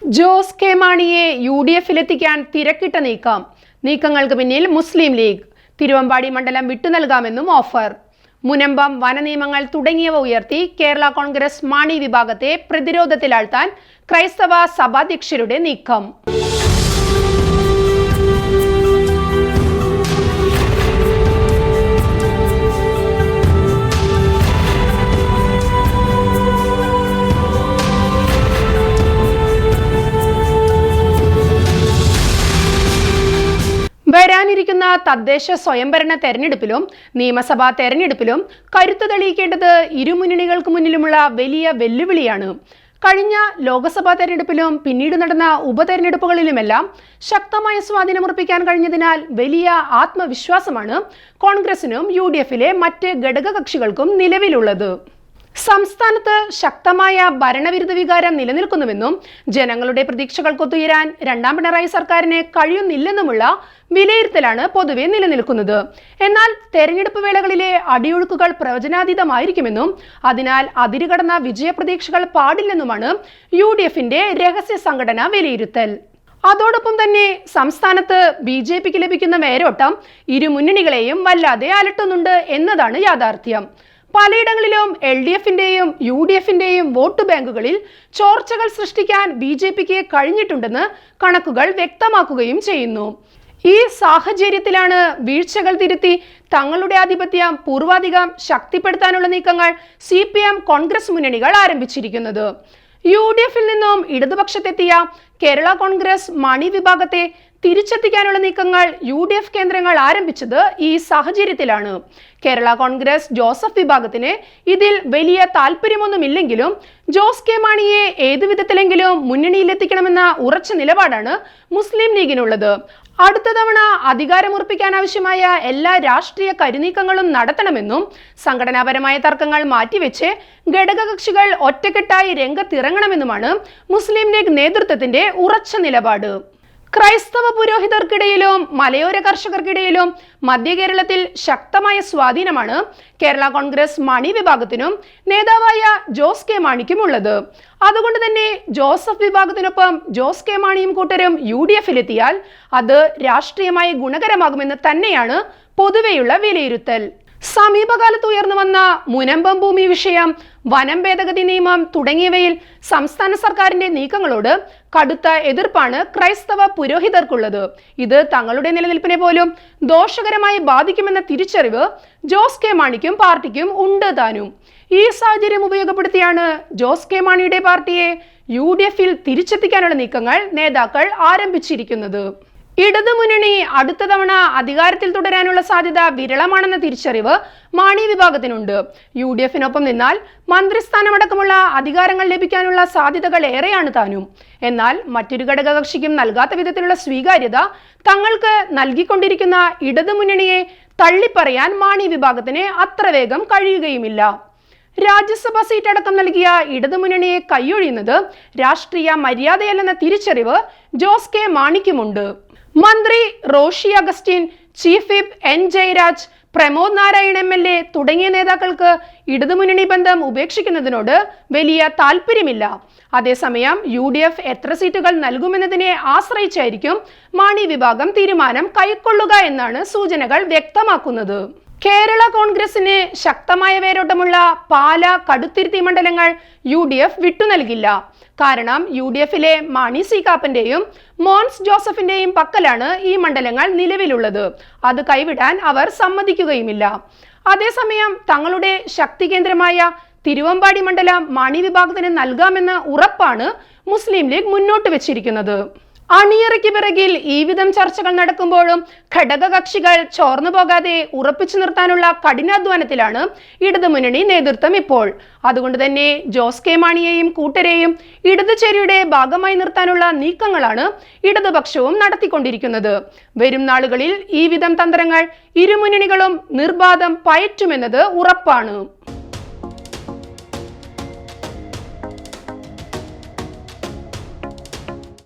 Jose K മാണിയെ UDF-ലെത്തിക്കാൻ തിരക്കിട്ട നീക്കങ്ങൾക്ക് പിന്നിൽ മുസ്ലിം ലീഗ്. തിരുവമ്പാടി മണ്ഡലം വിട്ടുനൽകാമെന്നും ഓഫർ. മുനമ്പം വനനിയമങ്ങൾ തുടങ്ങിയവ ഉയർത്തി കേരള കോൺഗ്രസ് മാണി വിഭാഗത്തെ പ്രതിരോധത്തിലാഴ്ത്താൻ ക്രൈസ്തവ സഭാധ്യക്ഷരുടെ നീക്കം. വരാനിരിക്കുന്ന തദ്ദേശ സ്വയംഭരണ തെരഞ്ഞെടുപ്പിലും നിയമസഭാ തെരഞ്ഞെടുപ്പിലും കരുത്ത് തെളിയിക്കേണ്ടത് ഇരുമുന്നണികൾക്ക് മുന്നിലുമുള്ള വലിയ വെല്ലുവിളിയാണ്. കഴിഞ്ഞ ലോക്സഭാ തെരഞ്ഞെടുപ്പിലും പിന്നീട് നടന്ന ഉപതെരഞ്ഞെടുപ്പുകളിലുമെല്ലാം ശക്തമായ സ്വാധീനമുറപ്പിക്കാൻ കഴിഞ്ഞതിനാൽ വലിയ ആത്മവിശ്വാസമാണ് കോൺഗ്രസിനും UDF-ലെ മറ്റ് ഘടകകക്ഷികൾക്കും നിലവിലുള്ളത്. സംസ്ഥാനത്ത് ശക്തമായ ഭരണവിരുദ്ധ വികാരം നിലനിൽക്കുന്നുവെന്നും ജനങ്ങളുടെ പ്രതീക്ഷകൾക്കൊത്തുയരാൻ രണ്ടാം പിണറായി സർക്കാരിന് കഴിയുന്നില്ലെന്നുമുള്ള വിലയിരുത്തലാണ് പൊതുവെ നിലനിൽക്കുന്നത്. എന്നാൽ തെരഞ്ഞെടുപ്പ് വേളകളിലെ അടിയൊഴുക്കുകൾ പ്രവചനാതീതമായിരിക്കുമെന്നും അതിനാൽ അതിരുകടന്ന വിജയപ്രതീക്ഷകൾ പാടില്ലെന്നുമാണ് UDF-ന്റെ രഹസ്യ സംഘടന വിലയിരുത്തൽ. അതോടൊപ്പം തന്നെ സംസ്ഥാനത്ത് BJP-ക്ക് ലഭിക്കുന്ന വേരോട്ടം ഇരുമുന്നണികളെയും വല്ലാതെ അലട്ടുന്നുണ്ട് എന്നതാണ് യാഥാർത്ഥ്യം. പലയിടങ്ങളിലും LDF-ന്റെയും UDF-ന്റെയും വോട്ട് ബാങ്കുകളിൽ ചോർച്ചകൾ സൃഷ്ടിക്കാൻ BJP-ക്ക് കഴിഞ്ഞിട്ടുണ്ടെന്ന് കണക്കുകൾ വ്യക്തമാക്കുകയും ചെയ്യുന്നു. ഈ സാഹചര്യത്തിലാണ് വീഴ്ചകൾ തിരുത്തി തങ്ങളുടെ ആധിപത്യം പൂർവാധികം ശക്തിപ്പെടുത്താനുള്ള നീക്കങ്ങൾ CPM കോൺഗ്രസ് മുന്നണികൾ ആരംഭിച്ചിരിക്കുന്നത്. UDF-ൽ നിന്നും ഇടതുപക്ഷത്തെത്തിയ കേരള കോൺഗ്രസ് മാണി വിഭാഗത്തെ തിരിച്ചെത്തിക്കാനുള്ള നീക്കങ്ങൾ UDF കേന്ദ്രങ്ങൾ ആരംഭിച്ചത് ഈ സാഹചര്യത്തിലാണ്. കേരള കോൺഗ്രസ് ജോസഫ് വിഭാഗത്തിന് ഇതിൽ വലിയ താല്പര്യമൊന്നുമില്ലെങ്കിലും ജോസ് കെ മാണിയെ ഏതു വിധത്തിലെങ്കിലും മുന്നണിയിലെത്തിക്കണമെന്ന ഉറച്ച നിലപാടാണ് മുസ്ലിം ലീഗിനുള്ളത്. അടുത്ത തവണ അധികാരമുറപ്പിക്കാൻ ആവശ്യമായ എല്ലാ രാഷ്ട്രീയ കരുനീക്കങ്ങളും നടത്തണമെന്നും സംഘടനാപരമായ തർക്കങ്ങൾ മാറ്റിവെച്ച് ഘടകകക്ഷികൾ ഒറ്റക്കെട്ടായി രംഗത്തിറങ്ങണമെന്നുമാണ് മുസ്ലിം ലീഗ് നേതൃത്വത്തിന്റെ ഉറച്ച നിലപാട്. ക്രൈസ്തവ പുരോഹിതർക്കിടയിലും മലയോര കർഷകർക്കിടയിലും മധ്യ കേരളത്തിൽ ശക്തമായ സ്വാധീനമാണ് കേരള കോൺഗ്രസ് മാണി വിഭാഗത്തിനും നേതാവായ ജോസ് കെ മാണിക്കും ഉള്ളത്. അതുകൊണ്ട് തന്നെ ജോസഫ് വിഭാഗത്തിനൊപ്പം ജോസ് കെ മാണിയും കൂട്ടരും UDF-ലെത്തിയാൽ അത് രാഷ്ട്രീയമായി ഗുണകരമാകുമെന്ന് തന്നെയാണ് പൊതുവെയുള്ള വിലയിരുത്തൽ. സമീപകാലത്ത് ഉയർന്നു വന്ന മുനമ്പം ഭൂമി വിഷയം, വനം ഭേദഗതി നിയമം തുടങ്ങിയവയിൽ സംസ്ഥാന സർക്കാരിന്റെ നീക്കങ്ങളോട് കടുത്ത എതിർപ്പാണ് ക്രൈസ്തവ പുരോഹിതർക്കുള്ളത്. ഇത് തങ്ങളുടെ നിലനിൽപ്പിനെ പോലും ദോഷകരമായി ബാധിക്കുമെന്ന തിരിച്ചറിവ് ജോസ് കെ മാണിക്കും പാർട്ടിക്കും ഉണ്ട് താനും. ഈ സാഹചര്യം ഉപയോഗപ്പെടുത്തിയാണ് ജോസ് കെ മാണിയുടെ പാർട്ടിയെ UDF-ൽ തിരിച്ചെത്തിക്കാനുള്ള നീക്കങ്ങൾ നേതാക്കൾ ആരംഭിച്ചിരിക്കുന്നത്. ഇടതുമുന്നണി അടുത്ത തവണ അധികാരത്തിൽ തുടരാനുള്ള സാധ്യത വിരളമാണെന്ന തിരിച്ചറിവ് മാണി വിഭാഗത്തിനുണ്ട്. UDF-നൊപ്പം നിന്നാൽ മന്ത്രിസ്ഥാനമടക്കമുള്ള അധികാരങ്ങൾ ലഭിക്കാനുള്ള സാധ്യതകൾ ഏറെയാണ് താനും. എന്നാൽ മറ്റൊരു ഘടകകക്ഷിക്കും നൽകാത്ത വിധത്തിലുള്ള സ്വീകാര്യത തങ്ങൾക്ക് നൽകിക്കൊണ്ടിരിക്കുന്ന ഇടതുമുന്നണിയെ തള്ളിപ്പറയാൻ മാണി വിഭാഗത്തിന് അത്ര വേഗം കഴിയുകയുമില്ല. രാജ്യസഭാ സീറ്റ് അടക്കം നൽകിയ ഇടതുമുന്നണിയെ കൈയൊഴിയുന്നത് രാഷ്ട്രീയ മര്യാദയല്ലെന്ന തിരിച്ചറിവ് ജോസ് കെ മാണിക്കുമുണ്ട്. മന്ത്രി Roshi Augustine, chief whip N Jayaraj, Pramod Narayan MLA തുടങ്ങിയ നേതാക്കൾക്ക് ഇടതുമുന്നണി ബന്ധം ഉപേക്ഷിക്കുന്നതിനോട് വലിയ താല്പര്യമില്ല. അതേസമയം UDF എത്ര സീറ്റുകൾ നൽകുമെന്നതിനെ ആശ്രയിച്ചായിരിക്കും മാണി വിഭാഗം തീരുമാനം കൈക്കൊള്ളുക എന്നാണ് സൂചനകൾ വ്യക്തമാക്കുന്നത്. കേരള കോൺഗ്രസിന് ശക്തമായ വേരോട്ടമുള്ള പാല, കടുത്തുരുത്തി മണ്ഡലങ്ങൾ UDF വിട്ടുനൽകില്ല. കാരണം UDF-ലെ മാണി സി കാപ്പന്റെയും മോൻസ് ജോസഫിന്റെയും പക്കലാണ് ഈ മണ്ഡലങ്ങൾ നിലവിലുള്ളത്. അത് കൈവിടാൻ അവർ സമ്മതിക്കുകയുമില്ല. അതേസമയം തങ്ങളുടെ ശക്തി കേന്ദ്രമായ തിരുവമ്പാടി മണ്ഡലം മാണി വിഭാഗത്തിന് നൽകാമെന്ന ഉറപ്പാണ് മുസ്ലിം ലീഗ് മുന്നോട്ട് വെച്ചിരിക്കുന്നത്. അണിയറയ്ക്ക് പിറകിൽ ഈ വിധം ചർച്ചകൾ നടക്കുമ്പോഴും ഘടകകക്ഷികൾ ചോർന്നു പോകാതെ ഉറപ്പിച്ചു നിർത്താനുള്ള കഠിനാധ്വാനത്തിലാണ് ഇടതുമുന്നണി നേതൃത്വം ഇപ്പോൾ. അതുകൊണ്ട് തന്നെ ജോസ് കെ മാണിയെയും കൂട്ടരെയും ഇടതുചേരിയുടെ ഭാഗമായി നിർത്താനുള്ള നീക്കങ്ങളാണ് ഇടതുപക്ഷവും നടത്തിക്കൊണ്ടിരിക്കുന്നത്. വരും നാളുകളിൽ ഈ വിധം തന്ത്രങ്ങൾ ഇരുമുന്നണികളും നിർബാധം പയറ്റുമെന്നത് ഉറപ്പാണ്.